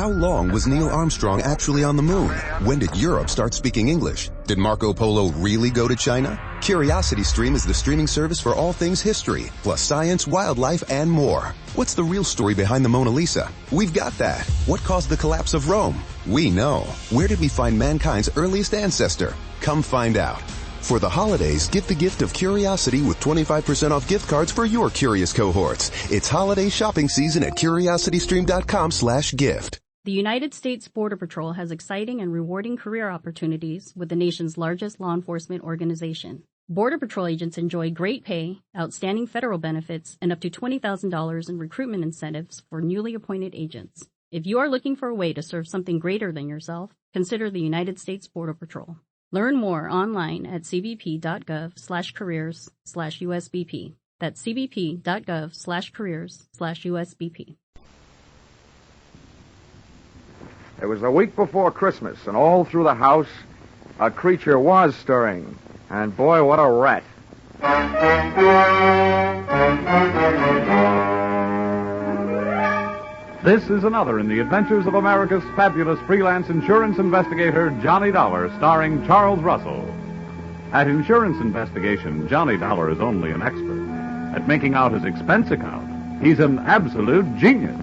How long was Neil Armstrong actually on the moon? When did Europe start speaking English? Did Marco Polo really go to China? CuriosityStream is the streaming service for all things history, plus science, wildlife, and more. What's the real story behind the Mona Lisa? We've got that. What caused the collapse of Rome? We know. Where did we find mankind's earliest ancestor? Come find out. For the holidays, get the gift of curiosity with 25% off gift cards for your curious cohorts. It's holiday shopping season at curiositystream.com/gift. The United States Border Patrol has exciting and rewarding career opportunities with the nation's largest law enforcement organization. Border Patrol agents enjoy great pay, outstanding federal benefits, and up to $20,000 in recruitment incentives for newly appointed agents. If you are looking for a way to serve something greater than yourself, consider the United States Border Patrol. Learn more online at cbp.gov/careers/USBP. That's cbp.gov/careers/USBP. It was the week before Christmas, and all through the house, a creature was stirring. And boy, what a rat. This is another in the adventures of America's fabulous freelance insurance investigator, Johnny Dollar, starring Charles Russell. At insurance investigation, Johnny Dollar is only an expert. At making out his expense account, he's an absolute genius.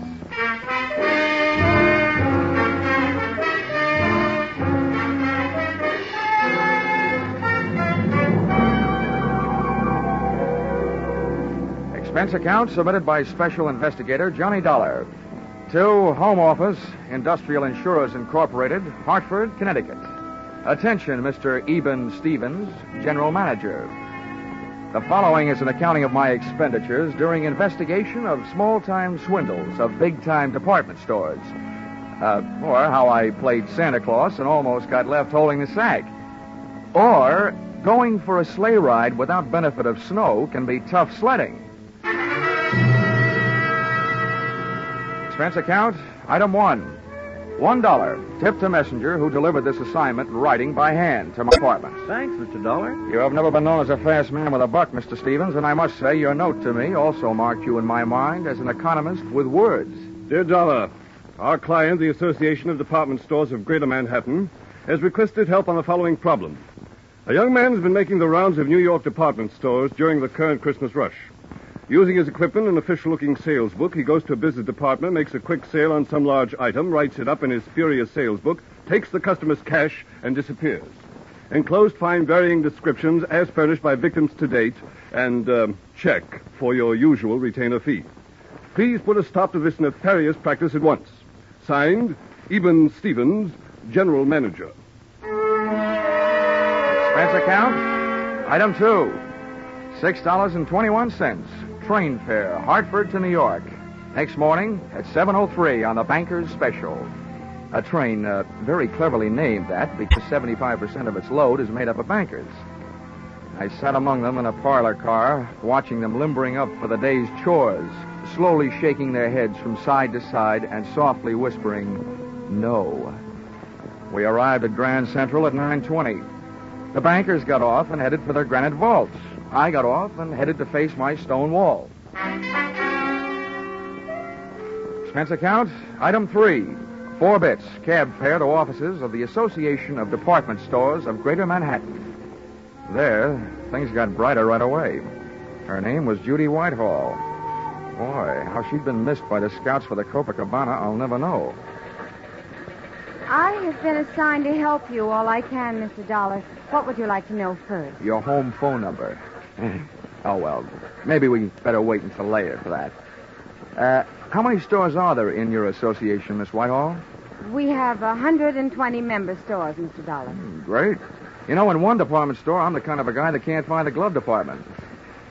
Expense account submitted by Special Investigator Johnny Dollar to Home Office, Industrial Insurers Incorporated, Hartford, Connecticut. Attention, Mr. Eben Stevens, General Manager. The following is an accounting of my expenditures during investigation of small-time swindles of big-time department stores. Or how I played Santa Claus and almost got left holding the sack. Or going for a sleigh ride without benefit of snow can be tough sledding. Expense account, item 1. $1. Tip to messenger who delivered this assignment in writing by hand to my apartment. Thanks, Mr. Dollar. You have never been known as a fast man with a buck, Mr. Stevens, and I must say your note to me also marked you in my mind as an economist with words. Dear Dollar, our client, the Association of Department Stores of Greater Manhattan, has requested help on the following problem. A young man has been making the rounds of New York department stores during the current Christmas rush. Using his equipment and official-looking sales book, he goes to a business department, makes a quick sale on some large item, writes it up in his furious sales book, takes the customer's cash, and disappears. Enclosed find varying descriptions as furnished by victims to date, and check for your usual retainer fee. Please put a stop to this nefarious practice at once. Signed, Eben Stevens, General Manager. Expense account, item 2. $6.21. Train fare, Hartford to New York. Next morning at 7:03 on the Banker's Special. A train very cleverly named that because 75% of its load is made up of bankers. I sat among them in a parlor car, watching them limbering up for the day's chores, slowly shaking their heads from side to side and softly whispering, "No." We arrived at Grand Central at 9:20. The bankers got off and headed for their granite vaults. I got off and headed to face my stone wall. Expense account, item 3. 4 bits, cab fare to offices of the Association of Department Stores of Greater Manhattan. There, things got brighter right away. Her name was Judy Whitehall. Boy, how she'd been missed by the scouts for the Copacabana, I'll never know. I have been assigned to help you all I can, Mr. Dollar. What would you like to know first? Your home phone number. Oh, well, maybe we better wait until later for that. How many stores are there in your association, Miss Whitehall? We have 120 member stores, Mr. Dollar. Great. You know, in one department store, I'm the kind of a guy that can't find a glove department.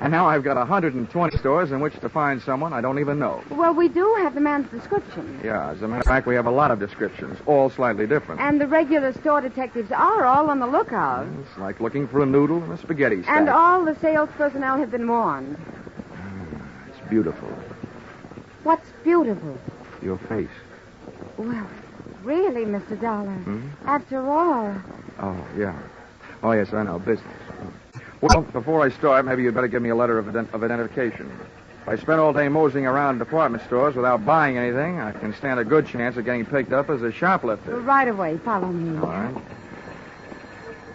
And now I've got 120 stores in which to find someone I don't even know. Well, we do have the man's description. Yeah, as a matter of fact, we have a lot of descriptions, all slightly different. And the regular store detectives are all on the lookout. It's like looking for a noodle in a spaghetti stack. And all the sales personnel have been warned. It's beautiful. What's beautiful? Your face. Well, really, Mr. Dollar. After all. Oh, yeah. Oh, yes, I know. Business. Well, before I start, maybe you'd better give me a letter of identification. If I spend all day moseying around department stores without buying anything, I can stand a good chance of getting picked up as a shoplifter. Right away. Follow me. All right.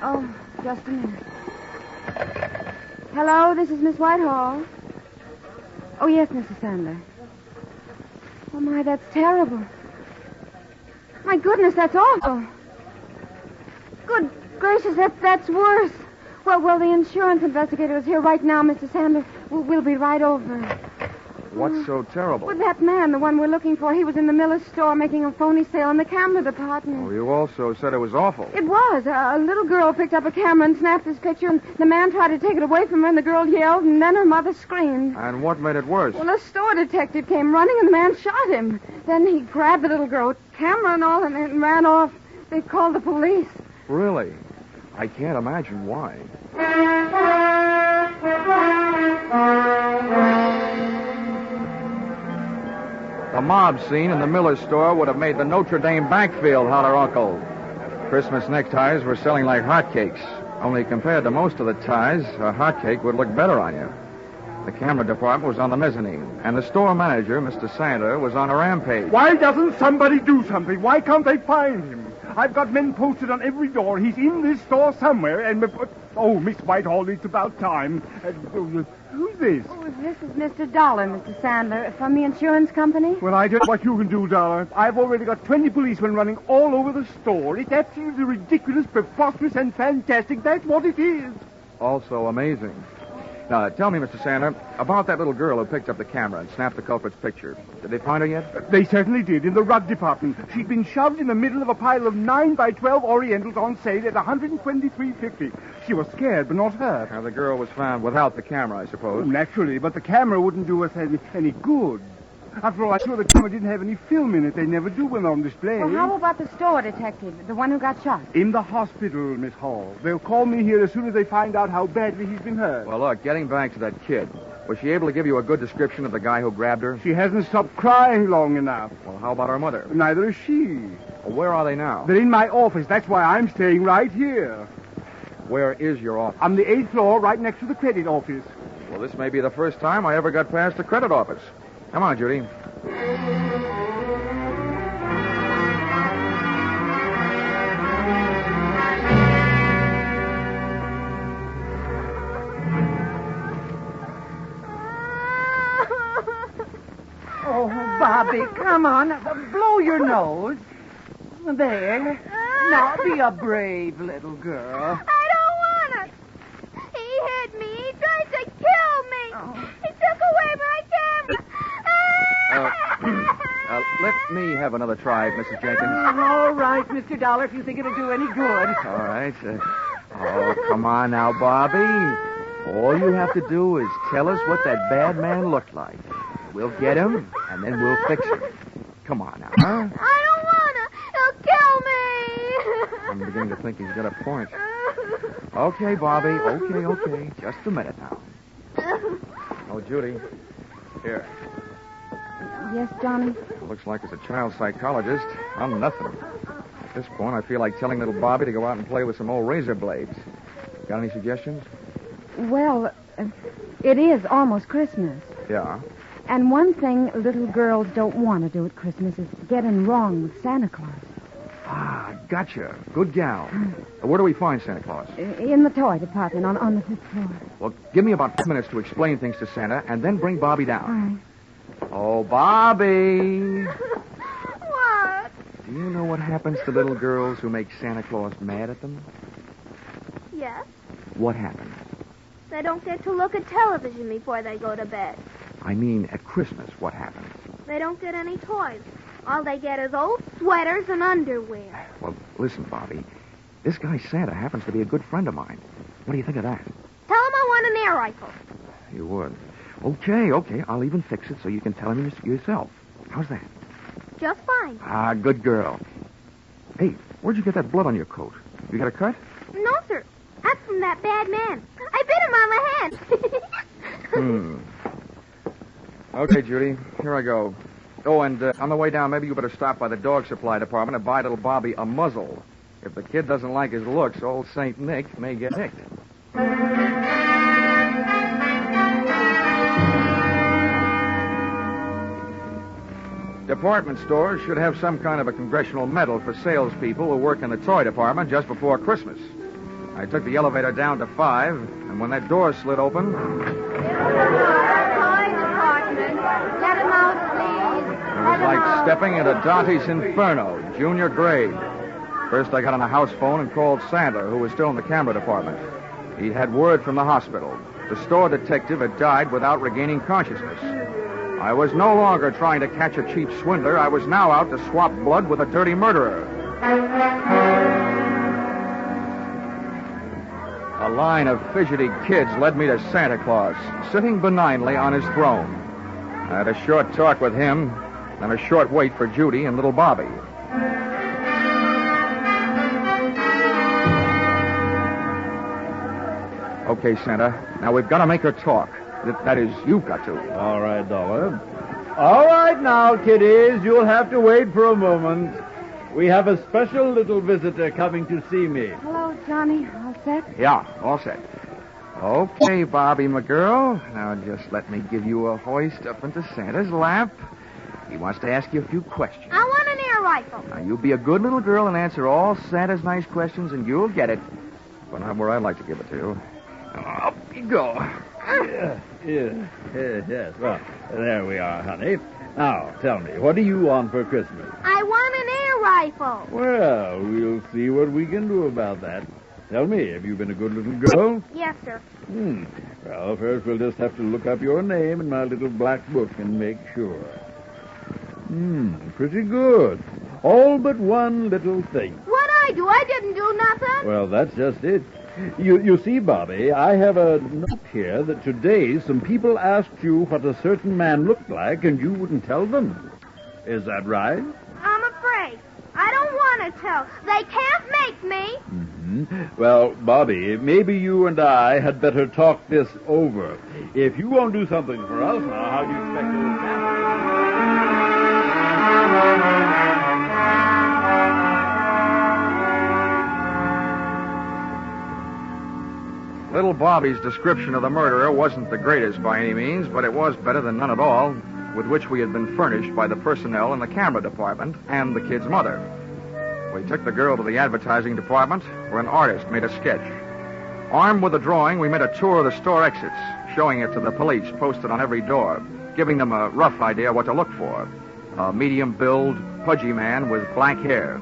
Oh, just a minute. Hello, this is Miss Whitehall. Oh, yes, Mrs. Sandler. Oh, my, that's terrible. My goodness, that's awful. Good gracious, that's worse. Well, the insurance investigator is here right now, Mr. Sandler. We'll be right over. What's so terrible? Well, that man, the one we're looking for, he was in the Miller's store making a phony sale in the camera department. Oh, you also said it was awful. It was. A little girl picked up a camera and snapped his picture, and the man tried to take it away from her, and the girl yelled, and then her mother screamed. And what made it worse? Well, a store detective came running, and the man shot him. Then he grabbed the little girl, camera and all, and ran off. They called the police. Really? I can't imagine why. The mob scene in the Miller store would have made the Notre Dame backfield holler uncle. Christmas neckties were selling like hotcakes. Only compared to most of the ties, a hotcake would look better on you. The camera department was on the mezzanine, and the store manager, Mr. Santa, was on a rampage. Why doesn't somebody do something? Why can't they find him? I've got men posted on every door. He's in this store somewhere, and... Oh, Miss Whitehall, it's about time. Who's this? Oh, this is Mr. Dollar, Mr. Sandler, from the insurance company. Well, I don't know what you can do, Dollar. I've already got 20 policemen running all over the store. It's absolutely ridiculous, preposterous, and fantastic. That's what it is. Also amazing. Now, tell me, Mr. Santa, about that little girl who picked up the camera and snapped the culprit's picture. Did they find her yet? They certainly did, in the rug department. She'd been shoved in the middle of a pile of 9 by 12 Orientals on sale at $123.50. She was scared, but not hurt. Now, the girl was found without the camera, I suppose. Naturally, but the camera wouldn't do us any good. After all, I'm sure the camera didn't have any film in it. They never do when they're on display. Well, how about the store detective, the one who got shot? In the hospital, Miss Hall. They'll call me here as soon as they find out how badly he's been hurt. Well, look, getting back to that kid, was she able to give you a good description of the guy who grabbed her? She hasn't stopped crying long enough. Well, how about her mother? Neither is she. Well, where are they now? They're in my office. That's why I'm staying right here. Where is your office? On the 8th floor, right next to the credit office. Well, this may be the first time I ever got past the credit office. Come on, Judy. Oh, Bobby, come on. Blow your nose. There. Now, be a brave little girl. I don't want to. He hit me. He tried to kill me. Oh. He took away my camera. Let me have another try, Mrs. Jenkins. All right, Mr. Dollar, if you think it'll do any good. All right. Oh, come on now, Bobby. All you have to do is tell us what that bad man looked like. We'll get him, and then we'll fix him. Come on now, huh? I don't want to. He'll kill me. I'm beginning to think he's got a point. Okay, Bobby. Okay. Just a minute now. Oh, Judy. Here. Yes, Johnny? Looks like as a child psychologist, I'm nothing. At this point, I feel like telling little Bobby to go out and play with some old razor blades. Got any suggestions? Well, it is almost Christmas. Yeah. And one thing little girls don't want to do at Christmas is get in wrong with Santa Claus. Ah, gotcha. Good gal. Where do we find Santa Claus? In the toy department on the 5th floor. Well, give me about 10 minutes to explain things to Santa, and then bring Bobby down. All right. Oh, Bobby. What? Do you know what happens to little girls who make Santa Claus mad at them? Yes. What happens? They don't get to look at television before they go to bed. I mean, at Christmas, what happens? They don't get any toys. All they get is old sweaters and underwear. Well, listen, Bobby. This guy Santa happens to be a good friend of mine. What do you think of that? Tell him I want an air rifle. You would. Okay. I'll even fix it so you can tell him yourself. How's that? Just fine. Ah, good girl. Hey, where'd you get that blood on your coat? You got a cut? No, sir. That's from that bad man. I bit him on the hand. Okay, Judy. Here I go. Oh, and on the way down, maybe you better stop by the dog supply department and buy little Bobby a muzzle. If the kid doesn't like his looks, old St. Nick may get nicked. Department stores should have some kind of a congressional medal for salespeople who work in the toy department just before Christmas. I took the elevator down to 5, and when that door slid open... Toy department. Let him out, please. It was like stepping into Dante's Inferno, junior grade. First, I got on a house phone and called Sandler, who was still in the camera department. He'd had word from the hospital. The store detective had died without regaining consciousness. I was no longer trying to catch a cheap swindler. I was now out to swap blood with a dirty murderer. A line of fidgety kids led me to Santa Claus, sitting benignly on his throne. I had a short talk with him, and a short wait for Judy and little Bobby. Okay, Santa. Now we've got to make her talk. That is, you've got to. All right, Dollar. All right now, kiddies. You'll have to wait for a moment. We have a special little visitor coming to see me. Hello, Johnny. All set? Yeah, all set. Okay, Bobby, my girl. Now just let me give you a hoist up into Santa's lap. He wants to ask you a few questions. I want an air rifle. Now, you be a good little girl and answer all Santa's nice questions, and you'll get it. But not where I'd like to give it to you. Up you go. Yes. Well, there we are, honey. Now, tell me, what do you want for Christmas? I want an air rifle. Well, we'll see what we can do about that. Tell me, have you been a good little girl? Yes, sir. Well, first we'll just have to look up your name in my little black book and make sure. Pretty good. All but one little thing. What'd I do? I didn't do nothing. Well, that's just it. You see, Bobby, I have a note here that today some people asked you what a certain man looked like and you wouldn't tell them. Is that right? I'm afraid. I don't want to tell. They can't make me. Well, Bobby, maybe you and I had better talk this over. If you won't do something for us, now, how do you expect to look after Little Bobby's description of the murderer wasn't the greatest by any means, but it was better than none at all, with which we had been furnished by the personnel in the camera department and the kid's mother. We took the girl to the advertising department, where an artist made a sketch. Armed with a drawing, we made a tour of the store exits, showing it to the police posted on every door, giving them a rough idea what to look for. A medium-build, pudgy man with black hair.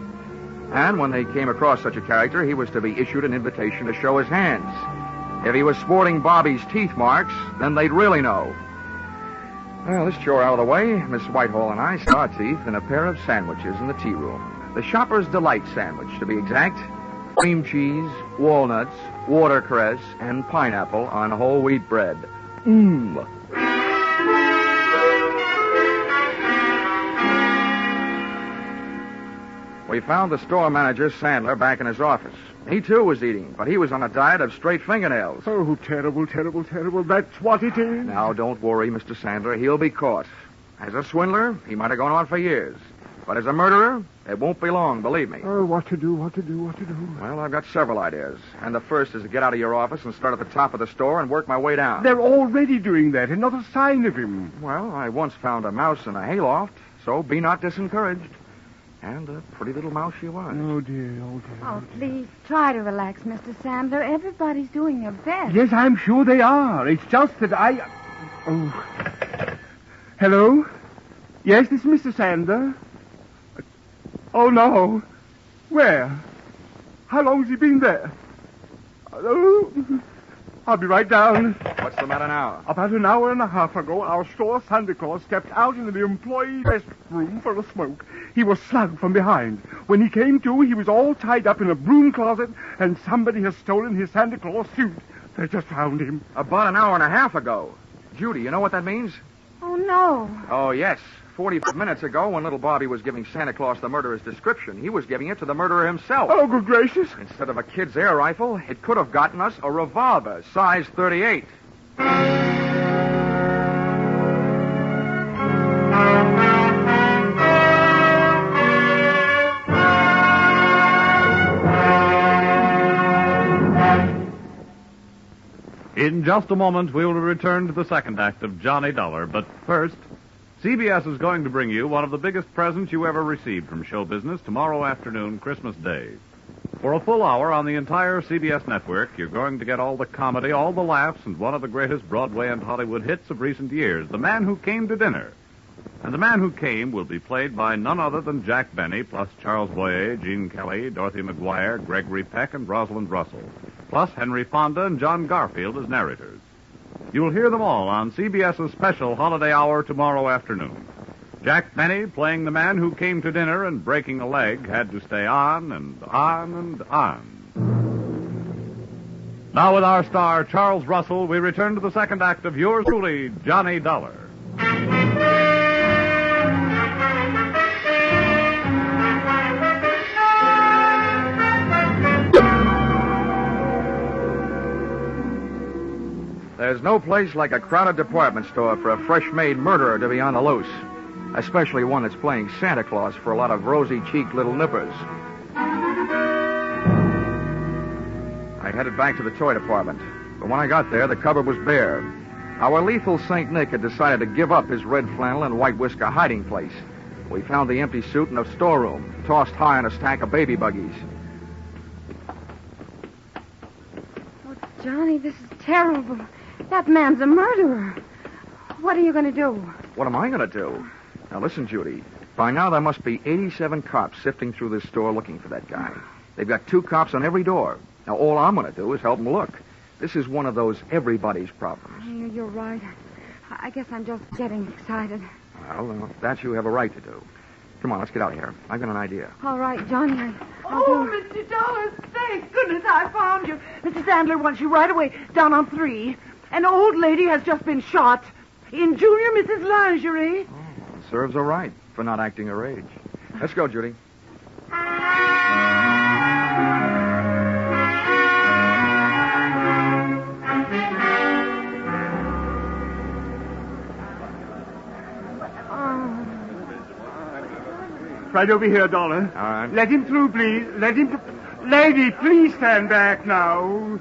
And when they came across such a character, he was to be issued an invitation to show his hands. If he was sporting Bobby's teeth marks, then they'd really know. Well, this chore out of the way, Miss Whitehall and I saw our teeth in a pair of sandwiches in the tea room. The Shopper's Delight sandwich, to be exact. Cream cheese, walnuts, watercress, and pineapple on whole wheat bread. We found the store manager, Sandler, back in his office. He, too, was eating, but he was on a diet of straight fingernails. Oh, terrible, terrible, terrible. That's what it is. Now, don't worry, Mr. Sandler. He'll be caught. As a swindler, he might have gone on for years. But as a murderer, it won't be long, believe me. Oh, what to do? Well, I've got several ideas. And the first is to get out of your office and start at the top of the store and work my way down. They're already doing that, and not a sign of him. Well, I once found a mouse in a hayloft, so be not disencouraged. And a pretty little mouse she was. Oh, dear. Oh, please, try to relax, Mr. Sandler. Everybody's doing their best. Yes, I'm sure they are. It's just that I... Oh. Hello? Yes, this is Mr. Sandler. Oh, no. Where? How long has he been there? Oh, I'll be right down. What's the matter now? About an hour and a half ago, our store Santa Claus stepped out into the employee restroom for a smoke. He was slugged from behind. When he came to, he was all tied up in a broom closet, and somebody has stolen his Santa Claus suit. They just found him. About an hour and a half ago. Judy, you know what that means? Oh, no. Oh, yes. 45 minutes ago, when little Bobby was giving Santa Claus the murderer's description, he was giving it to the murderer himself. Oh, good gracious. Instead of a kid's air rifle, it could have gotten us a revolver, size 38. In just a moment, we will return to the second act of Johnny Dollar. But first, CBS is going to bring you one of the biggest presents you ever received from show business tomorrow afternoon, Christmas Day. For a full hour on the entire CBS network, you're going to get all the comedy, all the laughs, and one of the greatest Broadway and Hollywood hits of recent years, The Man Who Came to Dinner. And The Man Who Came will be played by none other than Jack Benny, plus Charles Boyer, Gene Kelly, Dorothy McGuire, Gregory Peck, and Rosalind Russell, plus Henry Fonda and John Garfield as narrators. You'll hear them all on CBS's special holiday hour tomorrow afternoon. Jack Benny, playing the man who came to dinner and breaking a leg, had to stay on and on and on. Now with our star, Charles Russell, we return to the second act of yours truly, Johnny Dollar. There's no place like a crowded department store for a fresh-made murderer to be on the loose, especially one that's playing Santa Claus for a lot of rosy-cheeked little nippers. I headed back to the toy department, but when I got there, the cupboard was bare. Our lethal St. Nick had decided to give up his red flannel and white whisker hiding place. We found the empty suit in a storeroom, tossed high on a stack of baby buggies. Oh, Johnny, this is terrible. That man's a murderer. What are you going to do? What am I going to do? Now, listen, Judy. By now, there must be 87 cops sifting through this store looking for that guy. They've got 2 cops on every door. Now, all I'm going to do is help them look. This is one of those everybody's problems. You're right. I guess I'm just getting excited. Well, that you have a right to do. Come on, let's get out of here. I've got an idea. All right, Johnny. Mr. Dollar, thank goodness I found you. Mr. Sandler wants you right away, down on 3. An old lady has just been shot in Junior Mrs. Lingerie. Oh, serves her right for not acting her age. Let's go, Judy. Right over here, Dollar. All right. Let him through, please. Let him through. Lady, please stand back now.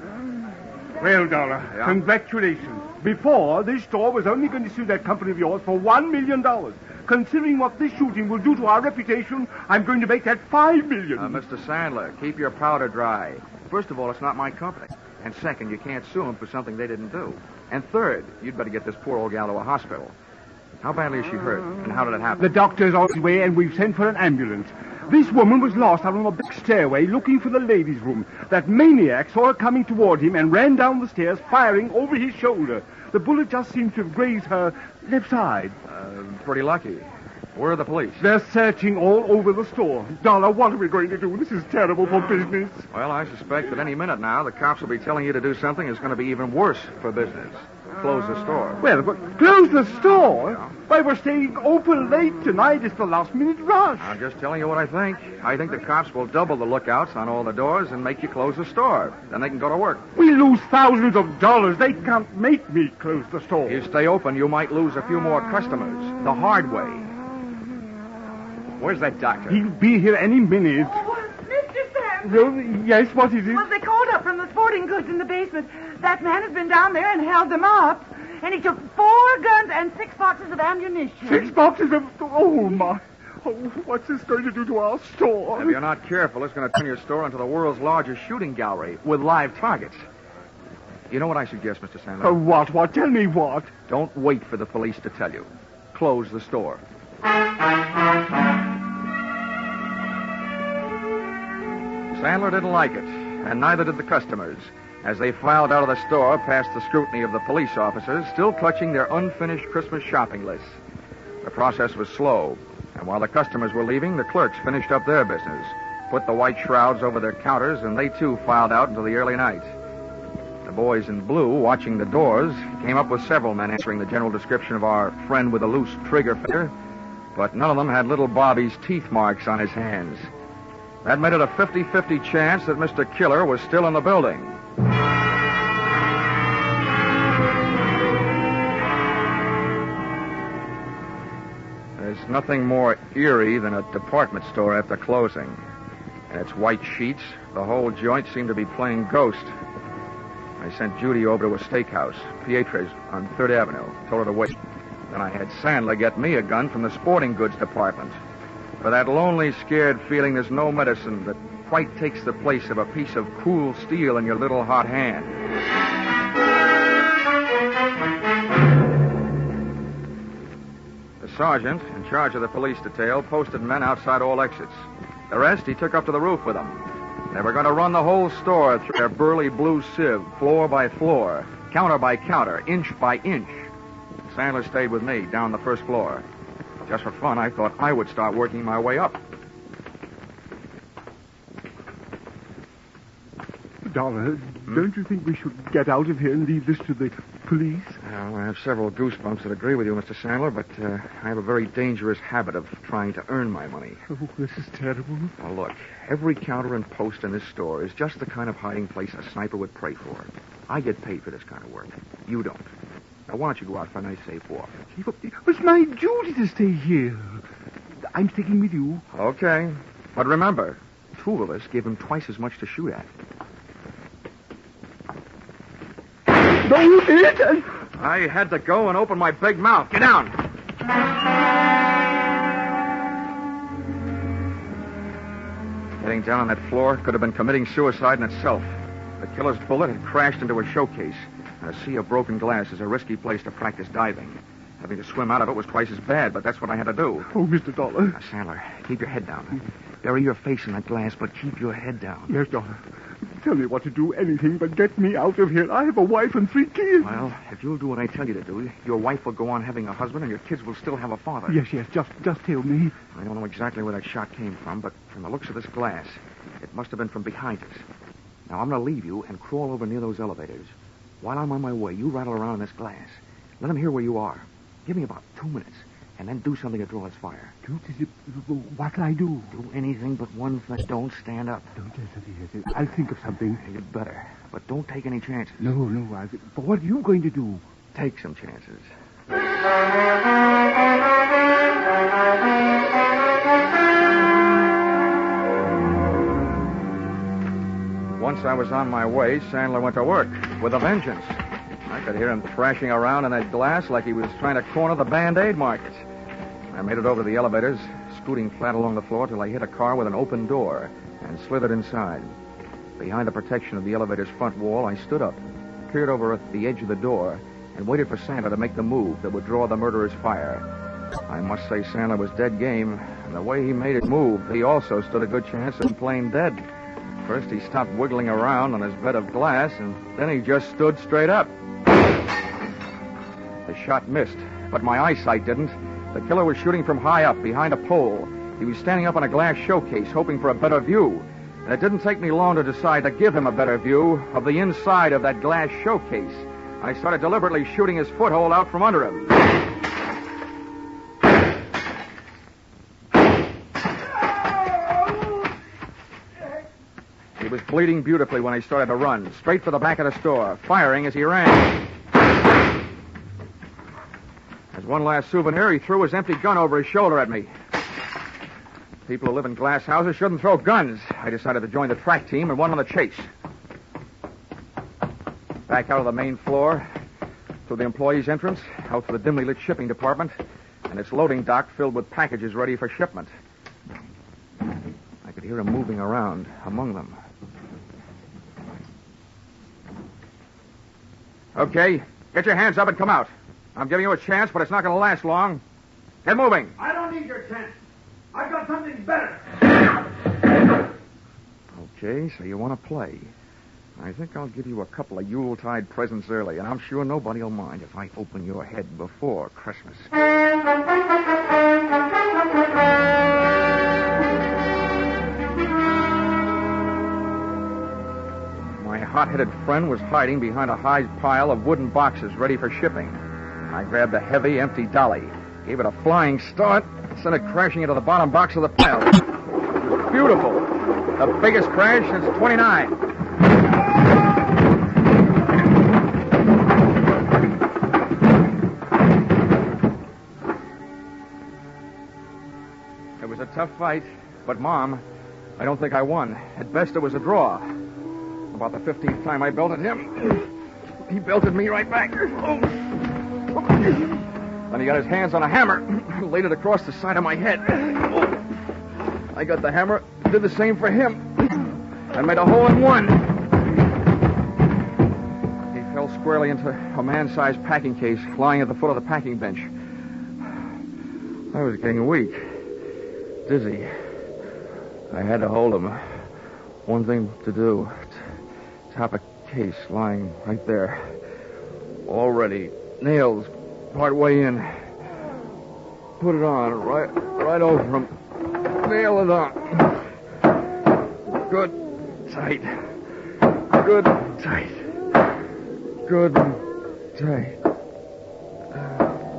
Well, Dollar, Yeah? Congratulations. Before, this store was only going to sue that company of yours for $1 million. Considering what this shooting will do to our reputation, I'm going to make that $5 million. Mr. Sandler, keep your powder dry. First of all, it's not my company. And second, you can't sue them for something they didn't do. And third, you'd better get this poor old gal to a hospital. How badly is she hurt? And how did it happen? The doctor's on his way, and we've sent for an ambulance. This woman was lost out on the back stairway looking for the ladies' room. That maniac saw her coming toward him and ran down the stairs, firing over his shoulder. The bullet just seemed to have grazed her left side. Pretty lucky. Where are the police? They're searching all over the store. Dollar, what are we going to do? This is terrible for business. Well, I suspect that any minute now, the cops will be telling you to do something that's going to be even worse for business. Close the store. Well, but close the store? Why, we're staying open late tonight. It's the last-minute rush. I'm just telling you what I think. I think the cops will double the lookouts on all the doors and make you close the store. Then they can go to work. We lose thousands of dollars. They can't make me close the store. If you stay open, you might lose a few more customers. The hard way. Where's that doctor? He'll be here any minute. Oh, Mr. Sandler. Yes, what is it? Well, they called up from the sporting goods in the basement. That man has been down there and held them up. And he took 4 guns and 6 boxes of ammunition. 6 boxes of... Oh, my... Oh, what's this going to do to our store? If you're not careful, it's going to turn your store into the world's largest shooting gallery with live targets. You know what I suggest, Mr. Sandler? What? Tell me what. Don't wait for the police to tell you. Close the store. Sandler didn't like it, and neither did the customers, as they filed out of the store past the scrutiny of the police officers, still clutching their unfinished Christmas shopping lists. The process was slow, and while the customers were leaving, the clerks finished up their business, put the white shrouds over their counters, and they too filed out until the early night. The boys in blue, watching the doors, came up with several men answering the general description of our friend with a loose trigger finger, but none of them had little Bobby's teeth marks on his hands. That made it a 50-50 chance that Mr. Killer was still in the building. There's nothing more eerie than a department store after closing. And its white sheets, the whole joint seemed to be playing ghost. I sent Judy over to a steakhouse, Pietro's on 3rd Avenue. Told her to wait. Then I had Sandler get me a gun from the sporting goods department. For that lonely, scared feeling, there's no medicine that quite takes the place of a piece of cool steel in your little hot hand. The sergeant, in charge of the police detail, posted men outside all exits. The rest he took up to the roof with him. They were going to run the whole store through their burly blue sieve, floor by floor, counter by counter, inch by inch. Sandler stayed with me down the first floor. Just for fun, I thought I would start working my way up. Dollar, don't you think we should get out of here and leave this to the police? Well, I have several goosebumps that agree with you, Mr. Sandler, but I have a very dangerous habit of trying to earn my money. Oh, this is terrible. Now, look, every counter and post in this store is just the kind of hiding place a sniper would pray for. I get paid for this kind of work. You don't. Now, why don't you go out for a nice, safe walk? It's my duty to stay here. I'm sticking with you. Okay. But remember, two of us give him twice as much to shoot at. No, you did. I had to go and open my big mouth. Get down. Getting down on that floor could have been committing suicide in itself. The killer's bullet had crashed into a showcase. And a sea of broken glass is a risky place to practice diving. Having to swim out of it was twice as bad, but that's what I had to do. Oh, Mr. Dollar. Now, Sandler, keep your head down. Bury your face in that glass, but keep your head down. Yes, Dollar. Tell me what to do, anything but get me out of here. I have a wife and 3 kids. Well, if you'll do what I tell you to do, your wife will go on having a husband and your kids will still have a father. Yes, just tell me. I don't know exactly where that shot came from, but from the looks of this glass, it must have been from behind us. Now, I'm going to leave you and crawl over near those elevators. While I'm on my way, you rattle around in this glass. Let them hear where you are. Give me about 2 minutes, and then do something to draw its fire. What'll I do? Do anything but one thing. Don't stand up. I'll think of something. You'd better. But don't take any chances. No. But what are you going to do? Take some chances. Once I was on my way, Sandler went to work with a vengeance. I could hear him thrashing around in that glass like he was trying to corner the Band-Aid market. I made it over to the elevators, scooting flat along the floor till I hit a car with an open door and slithered inside. Behind the protection of the elevator's front wall, I stood up, peered over at the edge of the door, and waited for Sandler to make the move that would draw the murderer's fire. I must say Sandler was dead game, and the way he made it move, he also stood a good chance of playing dead. First, he stopped wiggling around on his bed of glass, and then he just stood straight up. The shot missed, but my eyesight didn't. The killer was shooting from high up, behind a pole. He was standing up on a glass showcase, hoping for a better view. And it didn't take me long to decide to give him a better view of the inside of that glass showcase. I started deliberately shooting his foothold out from under him. He was bleeding beautifully when he started to run, straight for the back of the store, firing as he ran. As one last souvenir, he threw his empty gun over his shoulder at me. People who live in glass houses shouldn't throw guns. I decided to join the track team and went on the chase. Back out of the main floor, through the employees' entrance, out to the dimly lit shipping department, and its loading dock filled with packages ready for shipment. I could hear him moving around among them. Okay, get your hands up and come out. I'm giving you a chance, but it's not going to last long. Get moving. I don't need your chance. I've got something better. Okay, so you want to play. I think I'll give you a couple of Yuletide presents early, and I'm sure nobody will mind if I open your head before Christmas. My hot-headed friend was hiding behind a high pile of wooden boxes ready for shipping. I grabbed a heavy, empty dolly, gave it a flying start, and sent it crashing into the bottom box of the pile. It was beautiful. The biggest crash since 29. It was a tough fight, but, Mom, I don't think I won. At best, it was a draw. About the 15th time I belted him, he belted me right back. Oh. Then he got his hands on a hammer, laid it across the side of my head. I got the hammer, did the same for him. I made a hole in one. He fell squarely into a man-sized packing case lying at the foot of the packing bench. I was getting weak, dizzy. I had to hold him. One thing to do. Top a case lying right there. All ready. Nails part way in. Put it on right over him. Nail it on. Good. Tight. Good. Tight. Good. Tight.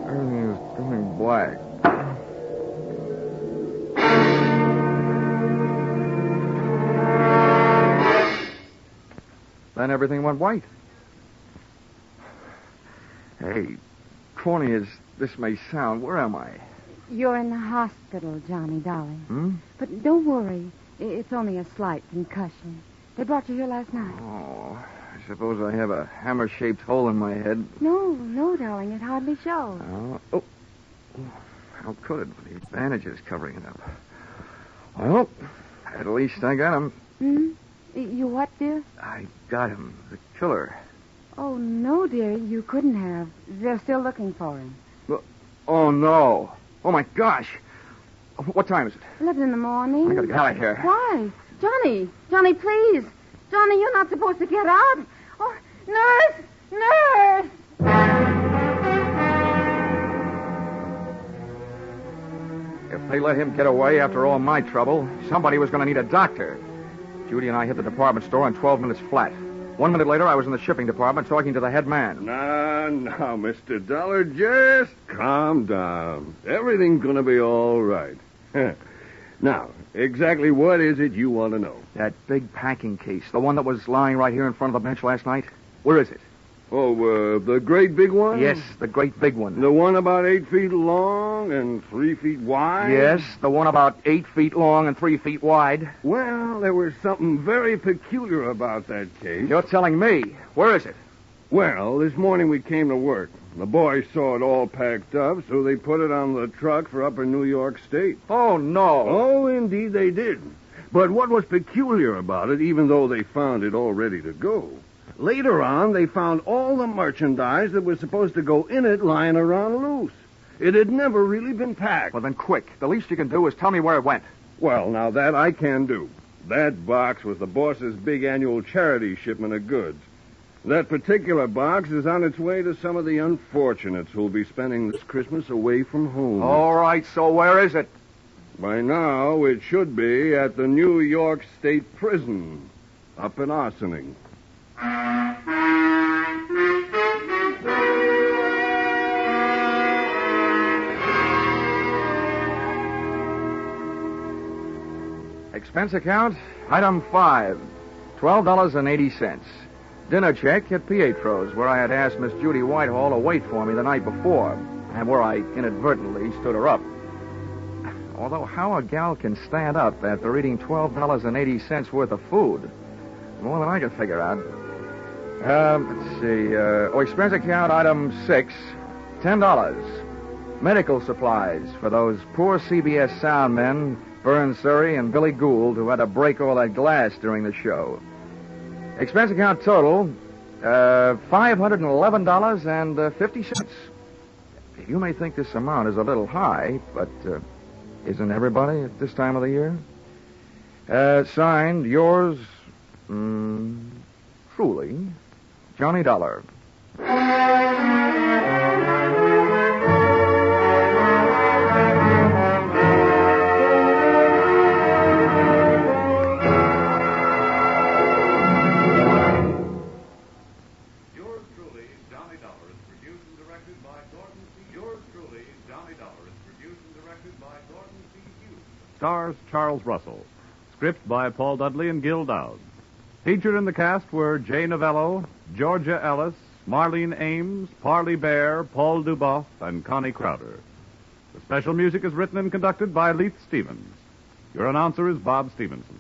Everything is going black. Then everything went white. Hey, corny as this may sound, where am I? You're in the hospital, Johnny, darling. Hmm? But don't worry. It's only a slight concussion. They brought you here last night. Oh, I suppose I have a hammer-shaped hole in my head. No, darling. It hardly shows. Oh. How could it? The bandages covering it up. Well, at least I got him. Hmm? You what, dear? I got him. The killer. Oh, no, dear. You couldn't have. They're still looking for him. Oh, no. Oh, my gosh. What time is it? 11 in the morning. I gotta get out of here. Why? Johnny, please. Johnny, you're not supposed to get out. Oh, nurse! If they let him get away after all my trouble, somebody was going to need a doctor. Judy and I hit the department store in 12 minutes flat. 1 minute later, I was in the shipping department talking to the head man. Now, Mr. Dollar, just calm down. Everything's going to be all right. Now, exactly what is it you want to know? That big packing case, the one that was lying right here in front of the bench last night. Where is it? Oh, the great big one? Yes, the great big one. The one about 8 feet long and 3 feet wide? Yes, the one about 8 feet long and 3 feet wide. Well, there was something very peculiar about that case. You're telling me. Where is it? Well, this morning we came to work. The boys saw it all packed up, so they put it on the truck for upper New York State. Oh, no. Oh, indeed they did. But what was peculiar about it, even though they found it all ready to go, later on they found all the merchandise that was supposed to go in it lying around loose. It had never really been packed. Well, then quick. The least you can do is tell me where it went. Well, now that I can do. That box was the boss's big annual charity shipment of goods. That particular box is on its way to some of the unfortunates who'll be spending this Christmas away from home. All right, so where is it? By now, it should be at the New York State Prison, up in Ossining. Expense account, item 5, $12.80. Dinner check at Pietro's, where I had asked Miss Judy Whitehall to wait for me the night before, and where I inadvertently stood her up. Although how a gal can stand up after eating $12.80 worth of food, more than I can figure out. Let's see. Expense account, item 6, $10. Medical supplies for those poor CBS sound men, Vern Surrey and Billy Gould, who had to break all that glass during the show. Expense account total, $511.50. You may think this amount is a little high, but isn't everybody at this time of the year? Signed, yours, truly, Johnny Dollar. Stars Charles Russell. Script by Paul Dudley and Gil Dowd. Featured in the cast were Jay Novello, Georgia Ellis, Marlene Ames, Parley Bear, Paul Duboff, and Connie Crowder. The special music is written and conducted by Leith Stevens. Your announcer is Bob Stevenson.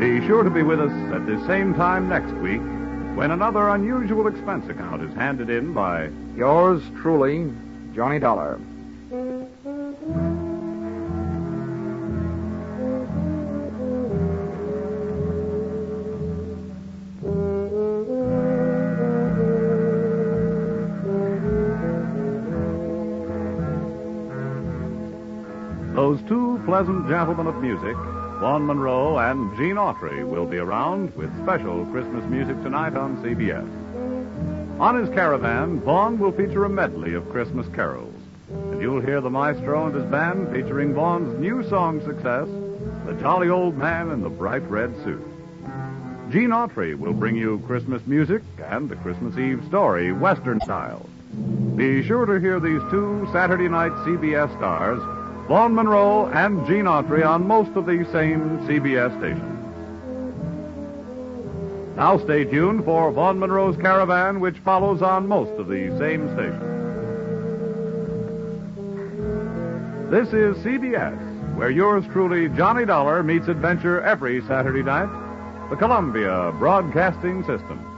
Be sure to be with us at the same time next week when another unusual expense account is handed in by Yours truly, Johnny Dollar. Those two pleasant gentlemen of music, Vaughn Monroe and Gene Autry, will be around with special Christmas music tonight on CBS. On his caravan, Vaughn will feature a medley of Christmas carols. And you'll hear the maestro and his band featuring Vaughn's new song success, The Jolly Old Man in the Bright Red Suit. Gene Autry will bring you Christmas music and the Christmas Eve story, Western style. Be sure to hear these two Saturday night CBS stars, Vaughn Monroe and Gene Autry, on most of these same CBS stations. Now stay tuned for Vaughn Monroe's Caravan, which follows on most of these same stations. This is CBS, where yours truly, Johnny Dollar, meets adventure every Saturday night. The Columbia Broadcasting System.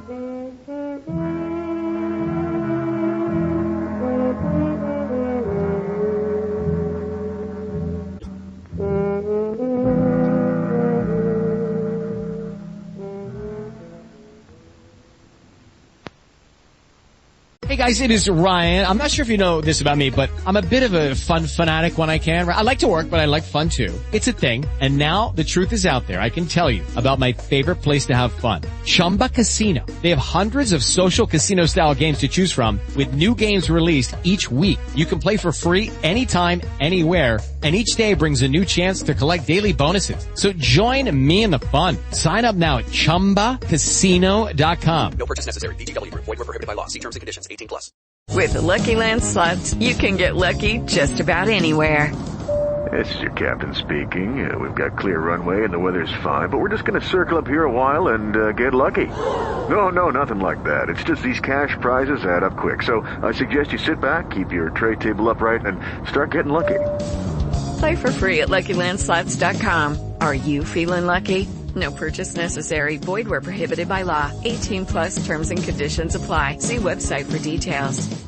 Hey guys, it is Ryan. I'm not sure if you know this about me, but I'm a bit of a fun fanatic when I can. I like to work, but I like fun too. It's a thing. And now the truth is out there. I can tell you about my favorite place to have fun. Chumba Casino. They have hundreds of social casino style games to choose from with new games released each week. You can play for free anytime, anywhere. And each day brings a new chance to collect daily bonuses. So join me in the fun. Sign up now at ChumbaCasino.com. No purchase necessary. VGW Group. Void where prohibited by law. See terms and conditions. 18+. With the Lucky Land Slots, you can get lucky just about anywhere. This is your captain speaking. We've got clear runway and the weather's fine, but we're just going to circle up here a while and get lucky. No, nothing like that. It's just these cash prizes add up quick. So I suggest you sit back, keep your tray table upright, and start getting lucky. Play for free at LuckyLandSlots.com. Are you feeling lucky? No purchase necessary. Void where prohibited by law. 18+ terms and conditions apply. See website for details.